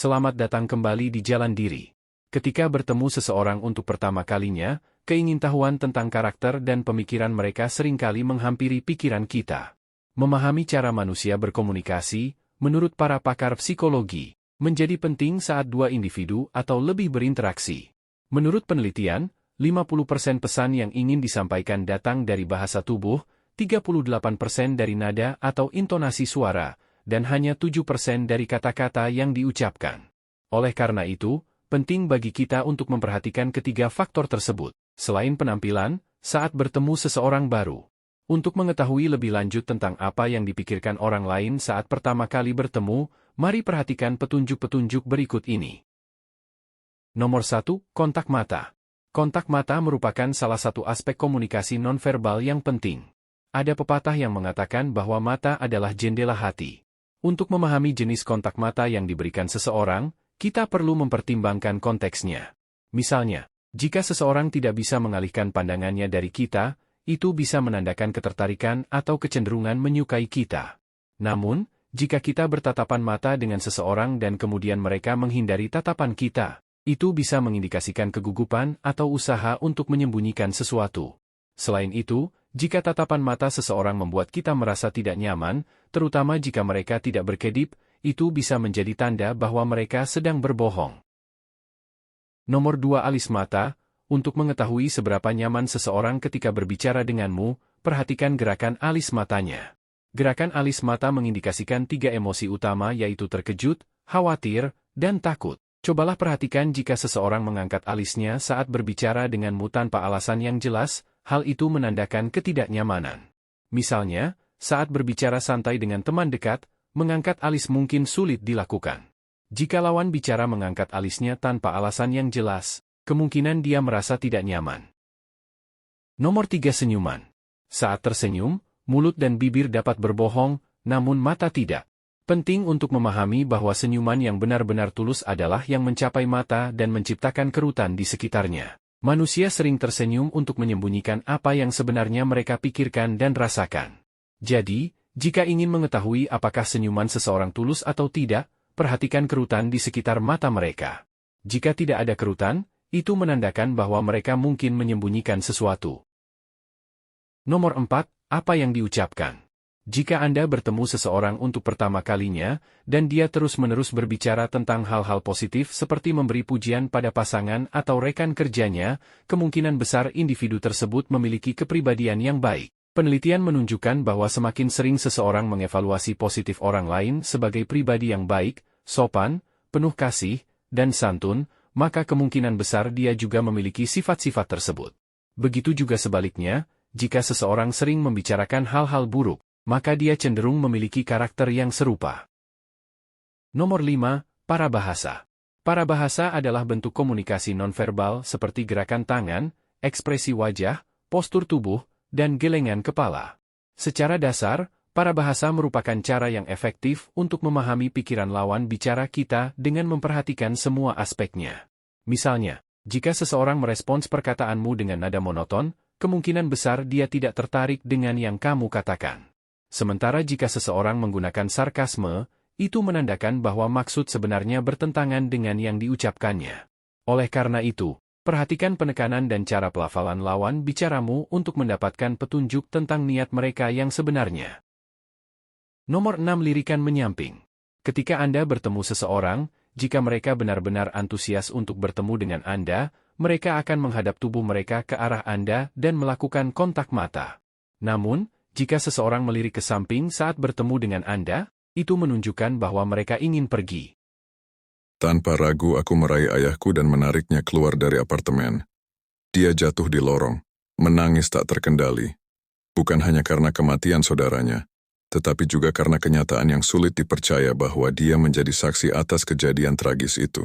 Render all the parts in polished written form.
selamat datang kembali di Jalan Diri. Ketika bertemu seseorang untuk pertama kalinya, keingintahuan tentang karakter dan pemikiran mereka seringkali menghampiri pikiran kita. Memahami cara manusia berkomunikasi, menurut para pakar psikologi, menjadi penting saat dua individu atau lebih berinteraksi. Menurut penelitian, 50% pesan yang ingin disampaikan datang dari bahasa tubuh, 38% dari nada atau intonasi suara, dan hanya 7% dari kata-kata yang diucapkan. Oleh karena itu, penting bagi kita untuk memperhatikan ketiga faktor tersebut, selain penampilan, saat bertemu seseorang baru. Untuk mengetahui lebih lanjut tentang apa yang dipikirkan orang lain saat pertama kali bertemu, mari perhatikan petunjuk-petunjuk berikut ini. Nomor 1, kontak mata. Kontak mata merupakan salah satu aspek komunikasi nonverbal yang penting. Ada pepatah yang mengatakan bahwa mata adalah jendela hati. Untuk memahami jenis kontak mata yang diberikan seseorang, kita perlu mempertimbangkan konteksnya. Misalnya, jika seseorang tidak bisa mengalihkan pandangannya dari kita, itu bisa menandakan ketertarikan atau kecenderungan menyukai kita. Namun, jika kita bertatapan mata dengan seseorang dan kemudian mereka menghindari tatapan kita, itu bisa mengindikasikan kegugupan atau usaha untuk menyembunyikan sesuatu. Selain itu, jika tatapan mata seseorang membuat kita merasa tidak nyaman, terutama jika mereka tidak berkedip, itu bisa menjadi tanda bahwa mereka sedang berbohong. Nomor 2, alis mata. Untuk mengetahui seberapa nyaman seseorang ketika berbicara denganmu, perhatikan gerakan alis matanya. Gerakan alis mata mengindikasikan 3 emosi utama yaitu terkejut, khawatir, dan takut. Cobalah perhatikan jika seseorang mengangkat alisnya saat berbicara denganmu tanpa alasan yang jelas, hal itu menandakan ketidaknyamanan. Misalnya, saat berbicara santai dengan teman dekat, mengangkat alis mungkin sulit dilakukan. Jika lawan bicara mengangkat alisnya tanpa alasan yang jelas, kemungkinan dia merasa tidak nyaman. Nomor 3, senyuman. Saat tersenyum, mulut dan bibir dapat berbohong, namun mata tidak. Penting untuk memahami bahwa senyuman yang benar-benar tulus adalah yang mencapai mata dan menciptakan kerutan di sekitarnya. Manusia sering tersenyum untuk menyembunyikan apa yang sebenarnya mereka pikirkan dan rasakan. Jadi, jika ingin mengetahui apakah senyuman seseorang tulus atau tidak, perhatikan kerutan di sekitar mata mereka. Jika tidak ada kerutan, itu menandakan bahwa mereka mungkin menyembunyikan sesuatu. Nomor 4, apa yang diucapkan. Jika Anda bertemu seseorang untuk pertama kalinya, dan dia terus-menerus berbicara tentang hal-hal positif seperti memberi pujian pada pasangan atau rekan kerjanya, kemungkinan besar individu tersebut memiliki kepribadian yang baik. Penelitian menunjukkan bahwa semakin sering seseorang mengevaluasi positif orang lain sebagai pribadi yang baik, sopan, penuh kasih, dan santun, maka kemungkinan besar dia juga memiliki sifat-sifat tersebut. Begitu juga sebaliknya, jika seseorang sering membicarakan hal-hal buruk, maka dia cenderung memiliki karakter yang serupa. Nomor 5, parabahasa. Parabahasa adalah bentuk komunikasi nonverbal seperti gerakan tangan, ekspresi wajah, postur tubuh, dan gelengan kepala. Secara dasar, parabahasa merupakan cara yang efektif untuk memahami pikiran lawan bicara kita dengan memperhatikan semua aspeknya. Misalnya, jika seseorang merespons perkataanmu dengan nada monoton, kemungkinan besar dia tidak tertarik dengan yang kamu katakan. Sementara jika seseorang menggunakan sarkasme, itu menandakan bahwa maksud sebenarnya bertentangan dengan yang diucapkannya. Oleh karena itu, perhatikan penekanan dan cara pelafalan lawan bicaramu untuk mendapatkan petunjuk tentang niat mereka yang sebenarnya. Nomor 6, lirikan menyamping. Ketika Anda bertemu seseorang, jika mereka benar-benar antusias untuk bertemu dengan Anda, mereka akan menghadap tubuh mereka ke arah Anda dan melakukan kontak mata. Namun, jika seseorang melirik ke samping saat bertemu dengan Anda, itu menunjukkan bahwa mereka ingin pergi. Tanpa ragu aku meraih ayahku dan menariknya keluar dari apartemen. Dia jatuh di lorong, menangis tak terkendali. Bukan hanya karena kematian saudaranya, tetapi juga karena kenyataan yang sulit dipercaya bahwa dia menjadi saksi atas kejadian tragis itu.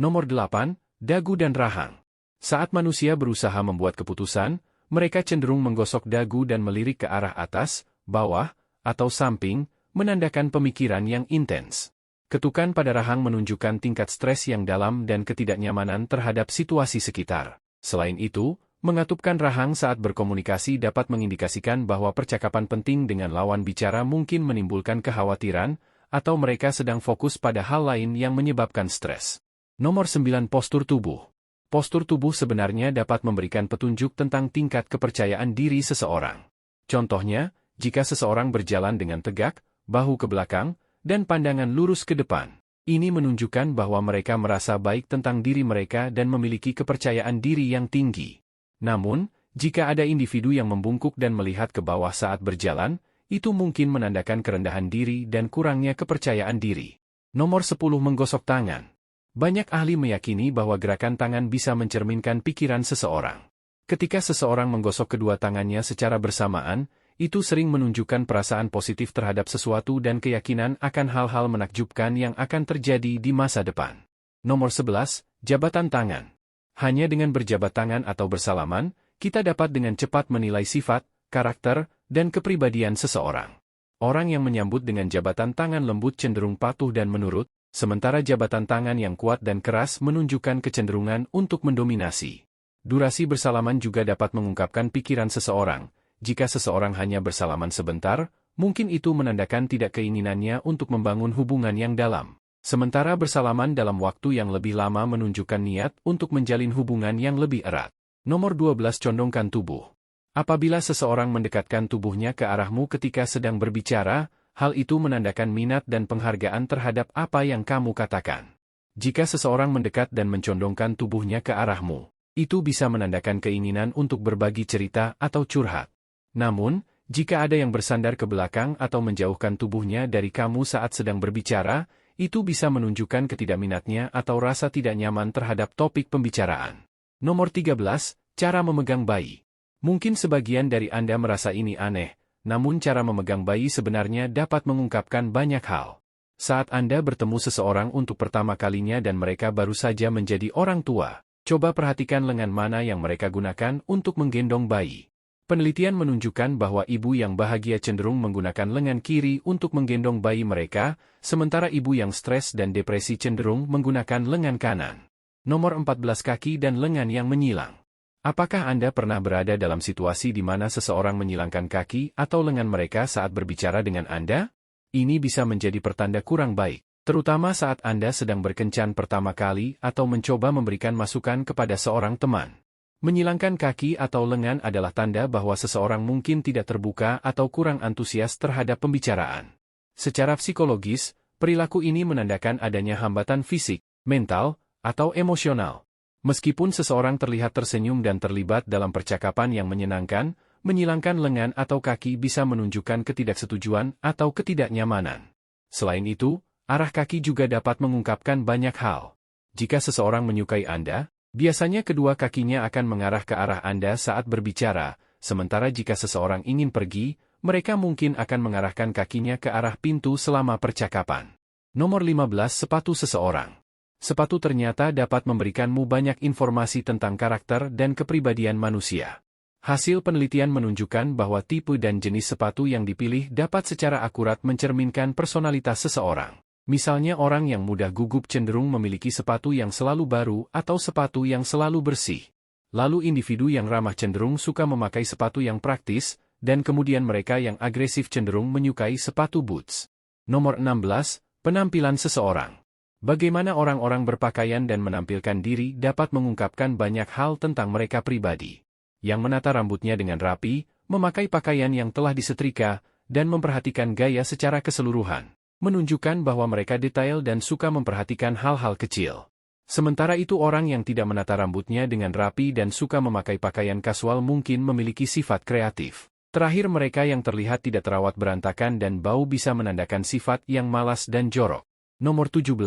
Nomor 8, dagu dan rahang. Saat manusia berusaha membuat keputusan, mereka cenderung menggosok dagu dan melirik ke arah atas, bawah, atau samping, menandakan pemikiran yang intens. Ketukan pada rahang menunjukkan tingkat stres yang dalam dan ketidaknyamanan terhadap situasi sekitar. Selain itu, mengatupkan rahang saat berkomunikasi dapat mengindikasikan bahwa percakapan penting dengan lawan bicara mungkin menimbulkan kekhawatiran, atau mereka sedang fokus pada hal lain yang menyebabkan stres. Nomor 9. Postur tubuh. Postur tubuh sebenarnya dapat memberikan petunjuk tentang tingkat kepercayaan diri seseorang. Contohnya, jika seseorang berjalan dengan tegak, bahu ke belakang, dan pandangan lurus ke depan, ini menunjukkan bahwa mereka merasa baik tentang diri mereka dan memiliki kepercayaan diri yang tinggi. Namun, jika ada individu yang membungkuk dan melihat ke bawah saat berjalan, itu mungkin menandakan kerendahan diri dan kurangnya kepercayaan diri. Nomor 10. Menggosok tangan. Banyak ahli meyakini bahwa gerakan tangan bisa mencerminkan pikiran seseorang. Ketika seseorang menggosok kedua tangannya secara bersamaan, itu sering menunjukkan perasaan positif terhadap sesuatu dan keyakinan akan hal-hal menakjubkan yang akan terjadi di masa depan. Nomor 11. Jabatan tangan. Hanya dengan berjabat tangan atau bersalaman, kita dapat dengan cepat menilai sifat, karakter, dan kepribadian seseorang. Orang yang menyambut dengan jabatan tangan lembut cenderung patuh dan menurut, sementara jabatan tangan yang kuat dan keras menunjukkan kecenderungan untuk mendominasi. Durasi bersalaman juga dapat mengungkapkan pikiran seseorang. Jika seseorang hanya bersalaman sebentar, mungkin itu menandakan tidak keinginannya untuk membangun hubungan yang dalam. Sementara bersalaman dalam waktu yang lebih lama menunjukkan niat untuk menjalin hubungan yang lebih erat. Nomor 12. Condongkan tubuh. Apabila seseorang mendekatkan tubuhnya ke arahmu ketika sedang berbicara, hal itu menandakan minat dan penghargaan terhadap apa yang kamu katakan. Jika seseorang mendekat dan mencondongkan tubuhnya ke arahmu, itu bisa menandakan keinginan untuk berbagi cerita atau curhat. Namun, jika ada yang bersandar ke belakang atau menjauhkan tubuhnya dari kamu saat sedang berbicara, itu bisa menunjukkan ketidakminatnya atau rasa tidak nyaman terhadap topik pembicaraan. Nomor 13. Cara memegang bayi. Mungkin sebagian dari Anda merasa ini aneh, namun cara memegang bayi sebenarnya dapat mengungkapkan banyak hal. Saat Anda bertemu seseorang untuk pertama kalinya dan mereka baru saja menjadi orang tua, coba perhatikan lengan mana yang mereka gunakan untuk menggendong bayi. Penelitian menunjukkan bahwa ibu yang bahagia cenderung menggunakan lengan kiri untuk menggendong bayi mereka, sementara ibu yang stres dan depresi cenderung menggunakan lengan kanan. Nomor 14. Kaki dan lengan yang menyilang. Apakah Anda pernah berada dalam situasi di mana seseorang menyilangkan kaki atau lengan mereka saat berbicara dengan Anda? Ini bisa menjadi pertanda kurang baik, terutama saat Anda sedang berkencan pertama kali atau mencoba memberikan masukan kepada seorang teman. Menyilangkan kaki atau lengan adalah tanda bahwa seseorang mungkin tidak terbuka atau kurang antusias terhadap pembicaraan. Secara psikologis, perilaku ini menandakan adanya hambatan fisik, mental, atau emosional. Meskipun seseorang terlihat tersenyum dan terlibat dalam percakapan yang menyenangkan, menyilangkan lengan atau kaki bisa menunjukkan ketidaksetujuan atau ketidaknyamanan. Selain itu, arah kaki juga dapat mengungkapkan banyak hal. Jika seseorang menyukai Anda, biasanya kedua kakinya akan mengarah ke arah Anda saat berbicara, sementara jika seseorang ingin pergi, mereka mungkin akan mengarahkan kakinya ke arah pintu selama percakapan. Nomor 15. Sepatu seseorang. Sepatu ternyata dapat memberikanmu banyak informasi tentang karakter dan kepribadian manusia. Hasil penelitian menunjukkan bahwa tipe dan jenis sepatu yang dipilih dapat secara akurat mencerminkan personalitas seseorang. Misalnya orang yang mudah gugup cenderung memiliki sepatu yang selalu baru atau sepatu yang selalu bersih. Lalu individu yang ramah cenderung suka memakai sepatu yang praktis, dan kemudian mereka yang agresif cenderung menyukai sepatu boots. Nomor 16. Penampilan seseorang. Bagaimana orang-orang berpakaian dan menampilkan diri dapat mengungkapkan banyak hal tentang mereka pribadi. Yang menata rambutnya dengan rapi, memakai pakaian yang telah disetrika, dan memperhatikan gaya secara keseluruhan, menunjukkan bahwa mereka detail dan suka memperhatikan hal-hal kecil. Sementara itu orang yang tidak menata rambutnya dengan rapi dan suka memakai pakaian kasual mungkin memiliki sifat kreatif. Terakhir mereka yang terlihat tidak terawat berantakan dan bau bisa menandakan sifat yang malas dan jorok. Nomor 17.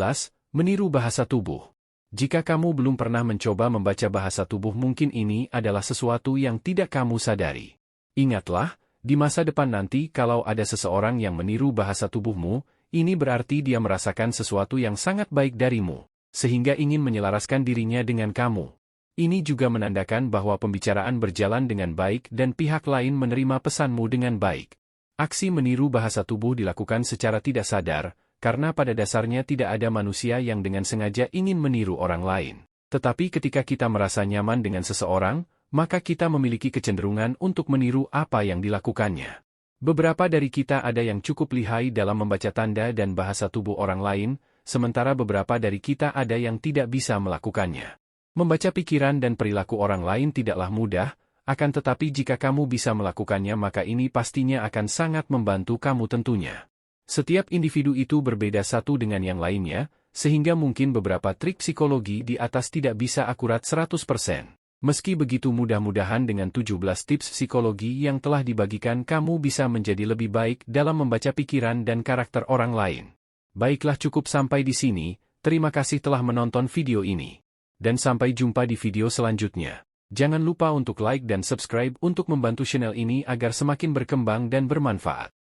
Meniru bahasa tubuh. Jika kamu belum pernah mencoba membaca bahasa tubuh mungkin ini adalah sesuatu yang tidak kamu sadari. Ingatlah, di masa depan nanti kalau ada seseorang yang meniru bahasa tubuhmu, ini berarti dia merasakan sesuatu yang sangat baik darimu, sehingga ingin menyelaraskan dirinya dengan kamu. Ini juga menandakan bahwa pembicaraan berjalan dengan baik dan pihak lain menerima pesanmu dengan baik. Aksi meniru bahasa tubuh dilakukan secara tidak sadar, karena pada dasarnya tidak ada manusia yang dengan sengaja ingin meniru orang lain. Tetapi ketika kita merasa nyaman dengan seseorang, maka kita memiliki kecenderungan untuk meniru apa yang dilakukannya. Beberapa dari kita ada yang cukup lihai dalam membaca tanda dan bahasa tubuh orang lain, sementara beberapa dari kita ada yang tidak bisa melakukannya. Membaca pikiran dan perilaku orang lain tidaklah mudah, akan tetapi jika kamu bisa melakukannya maka ini pastinya akan sangat membantu kamu tentunya. Setiap individu itu berbeda satu dengan yang lainnya, sehingga mungkin beberapa trik psikologi di atas tidak bisa akurat 100%. Meski begitu mudah-mudahan dengan 17 tips psikologi yang telah dibagikan kamu bisa menjadi lebih baik dalam membaca pikiran dan karakter orang lain. Baiklah cukup sampai di sini, terima kasih telah menonton video ini. Dan sampai jumpa di video selanjutnya. Jangan lupa untuk like dan subscribe untuk membantu channel ini agar semakin berkembang dan bermanfaat.